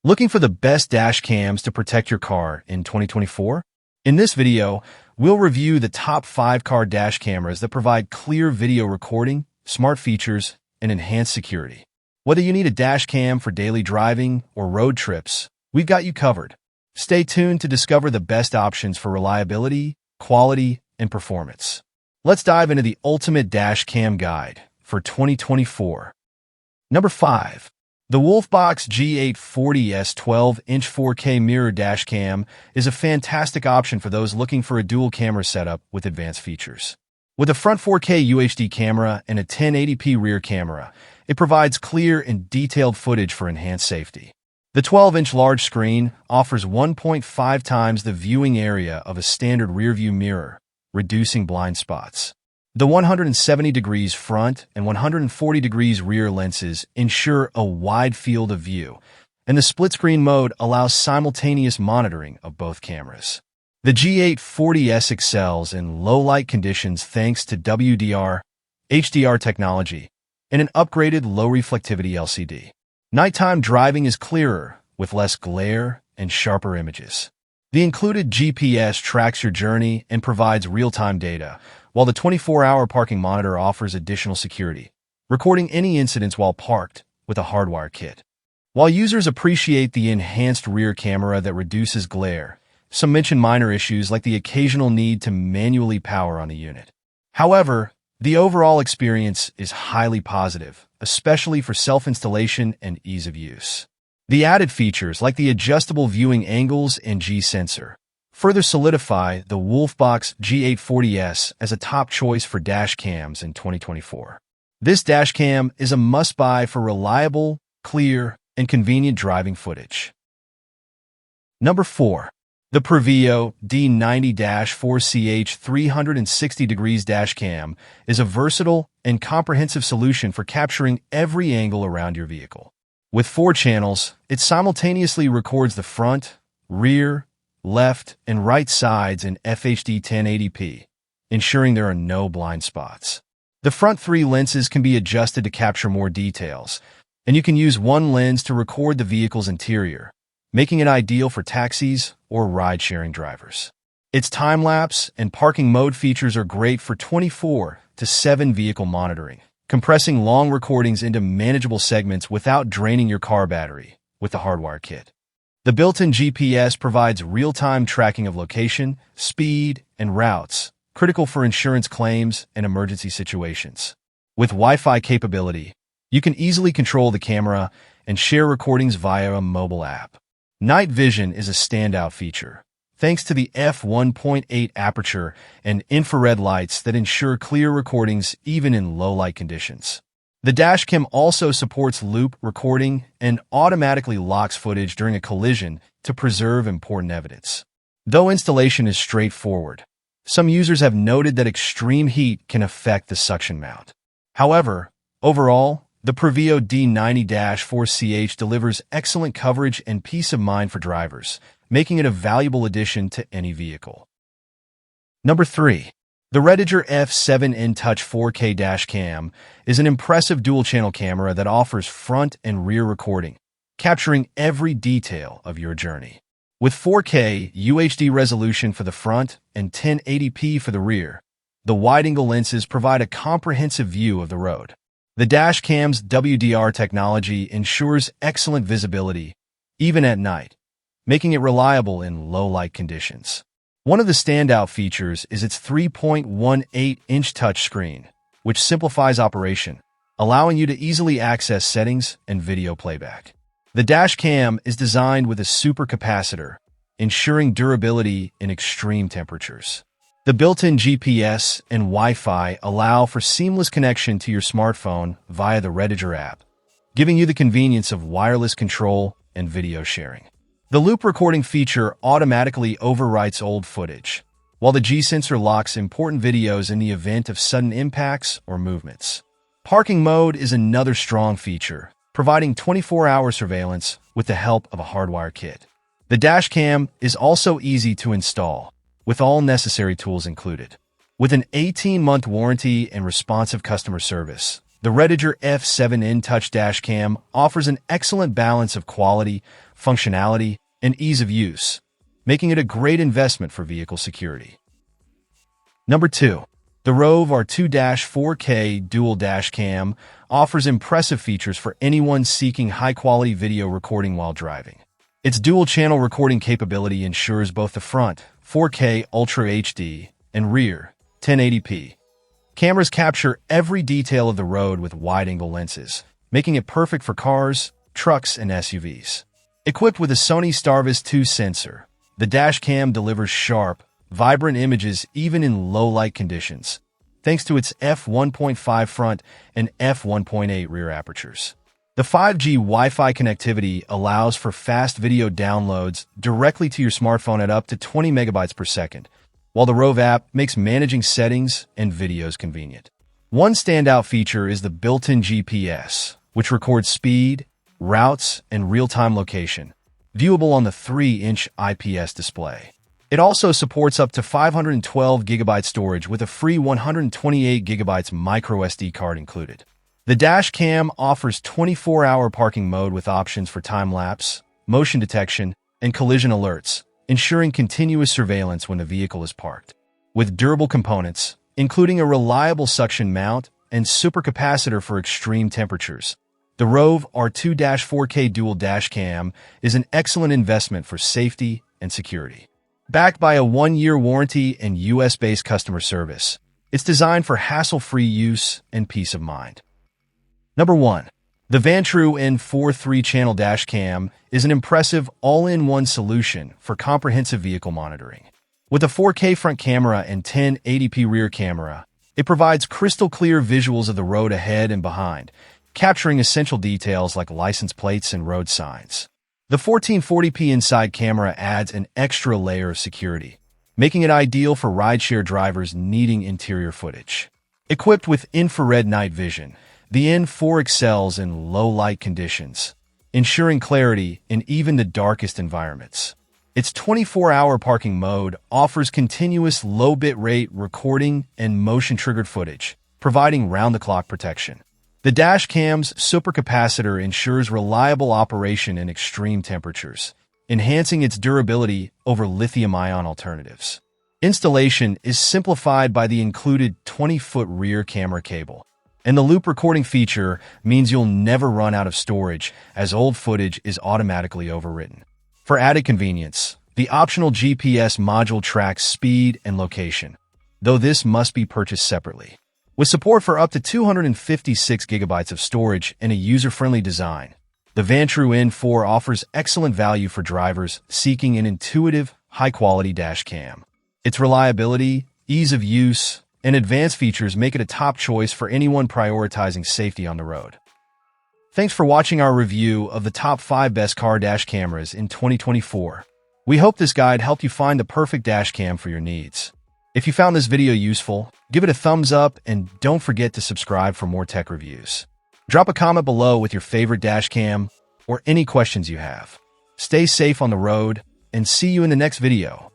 Looking for the best dash cams to protect your car in 2024? In this video, we'll review the top 5 car dash cameras that provide clear video recording, smart features, and enhanced security. Whether you need a dash cam for daily driving or road trips, we've got you covered. Stay tuned to discover the best options for reliability, quality, and performance. Let's dive into the ultimate dash cam guide for 2024. Number 5. The WOLFBOX G840S 12-inch 4K mirror dash cam is a fantastic option for those looking for a dual-camera setup with advanced features. With a front 4K UHD camera and a 1080p rear camera, it provides clear and detailed footage for enhanced safety. The 12-inch large screen offers 1.5 times the viewing area of a standard rearview mirror, reducing blind spots. The 170 degrees front and 140 degrees rear lenses ensure a wide field of view, and the split-screen mode allows simultaneous monitoring of both cameras. The G840S excels in low-light conditions thanks to WDR, HDR technology, and an upgraded low-reflectivity LCD. Nighttime driving is clearer, with less glare and sharper images. The included GPS tracks your journey and provides real-time data, while the 24-hour parking monitor offers additional security, recording any incidents while parked with a hardwire kit. While users appreciate the enhanced rear camera that reduces glare, some mention minor issues like the occasional need to manually power on the unit. However, the overall experience is highly positive, especially for self-installation and ease of use. The added features like the adjustable viewing angles and G-sensor further solidify the WOLFBOX G840S as a top choice for dash cams in 2024. This dash cam is a must-buy for reliable, clear, and convenient driving footage. Number 4. The PRUVEEO D90-4CH 360 degrees dash cam is a versatile and comprehensive solution for capturing every angle around your vehicle. With 4 channels, it simultaneously records the front, rear, left, and right sides in FHD 1080p, ensuring there are no blind spots. The front 3 lenses can be adjusted to capture more details, and you can use one lens to record the vehicle's interior, making it ideal for taxis or ride-sharing drivers. Its time-lapse and parking mode features are great for 24/7 vehicle monitoring, compressing long recordings into manageable segments without draining your car battery with the hardwire kit. The built-in GPS provides real-time tracking of location, speed, and routes, critical for insurance claims and emergency situations. With Wi-Fi capability, you can easily control the camera and share recordings via a mobile app. Night vision is a standout feature, thanks to the f1.8 aperture and infrared lights that ensure clear recordings even in low-light conditions. The dashcam also supports loop recording and automatically locks footage during a collision to preserve important evidence. Though installation is straightforward, some users have noted that extreme heat can affect the suction mount. However, overall, the PRUVEEO D90-4CH delivers excellent coverage and peace of mind for drivers, making it a valuable addition to any vehicle. Number 3. The REDTIGER F7N Touch 4K dash cam is an impressive dual-channel camera that offers front and rear recording, capturing every detail of your journey. With 4K UHD resolution for the front and 1080p for the rear, the wide-angle lenses provide a comprehensive view of the road. The dash cam's WDR technology ensures excellent visibility, even at night, making it reliable in low-light conditions. One of the standout features is its 3.18-inch touchscreen, which simplifies operation, allowing you to easily access settings and video playback. The dash cam is designed with a supercapacitor, ensuring durability in extreme temperatures. The built-in GPS and Wi-Fi allow for seamless connection to your smartphone via the REDTIGER app, giving you the convenience of wireless control and video sharing. The loop recording feature automatically overwrites old footage, while the G-sensor locks important videos in the event of sudden impacts or movements. Parking mode is another strong feature, providing 24-hour surveillance with the help of a hardwire kit. The dash cam is also easy to install, with all necessary tools included. With an 18-month warranty and responsive customer service, the REDTIGER F7N Touch Dash Cam offers an excellent balance of quality, functionality, and ease of use, making it a great investment for vehicle security. Number 2. The ROVE R2-4K Dual Dashcam offers impressive features for anyone seeking high-quality video recording while driving. Its dual-channel recording capability ensures both the front, 4K Ultra HD, and rear, 1080p. Cameras capture every detail of the road with wide-angle lenses, making it perfect for cars, trucks, and SUVs. Equipped with a Sony Starvis 2 sensor, the dashcam delivers sharp, vibrant images even in low-light conditions, thanks to its f1.5 front and f1.8 rear apertures. The 5G Wi-Fi connectivity allows for fast video downloads directly to your smartphone at up to 20 megabytes per second, while the ROVE app makes managing settings and videos convenient. One standout feature is the built-in GPS, which records speed, routes, and real-time location, viewable on the 3-inch IPS display. It also supports up to 512 GB storage with a free 128 GB microSD card included. The dashcam offers 24-hour parking mode with options for time-lapse, motion detection, and collision alerts, ensuring continuous surveillance when the vehicle is parked. With durable components, including a reliable suction mount and supercapacitor for extreme temperatures, the ROVE R2-4K Dual Dashcam is an excellent investment for safety and security. Backed by a 1-year warranty and US-based customer service, it's designed for hassle-free use and peace of mind. Number 1. The Vantrue N4 3-channel dashcam is an impressive all-in-one solution for comprehensive vehicle monitoring. With a 4K front camera and 1080p rear camera, it provides crystal-clear visuals of the road ahead and behind, capturing essential details like license plates and road signs. The 1440p inside camera adds an extra layer of security, making it ideal for rideshare drivers needing interior footage. Equipped with infrared night vision, the N4 excels in low-light conditions, ensuring clarity in even the darkest environments. Its 24-hour parking mode offers continuous low bitrate recording and motion-triggered footage, providing round-the-clock protection. The dashcam's supercapacitor ensures reliable operation in extreme temperatures, enhancing its durability over lithium-ion alternatives. Installation is simplified by the included 20-foot rear camera cable, and the loop recording feature means you'll never run out of storage as old footage is automatically overwritten. For added convenience, the optional GPS module tracks speed and location, though this must be purchased separately. With support for up to 256 gigabytes of storage and a user-friendly design, the Vantrue N4 offers excellent value for drivers seeking an intuitive, high-quality dashcam. Its reliability, ease of use, and advanced features make it a top choice for anyone prioritizing safety on the road. Thanks for watching our review of the top 5 best car dash cameras in 2024. We hope this guide helped you find the perfect dashcam for your needs. If you found this video useful, give it a thumbs up and don't forget to subscribe for more tech reviews. Drop a comment below with your favorite dashcam or any questions you have. Stay safe on the road and see you in the next video.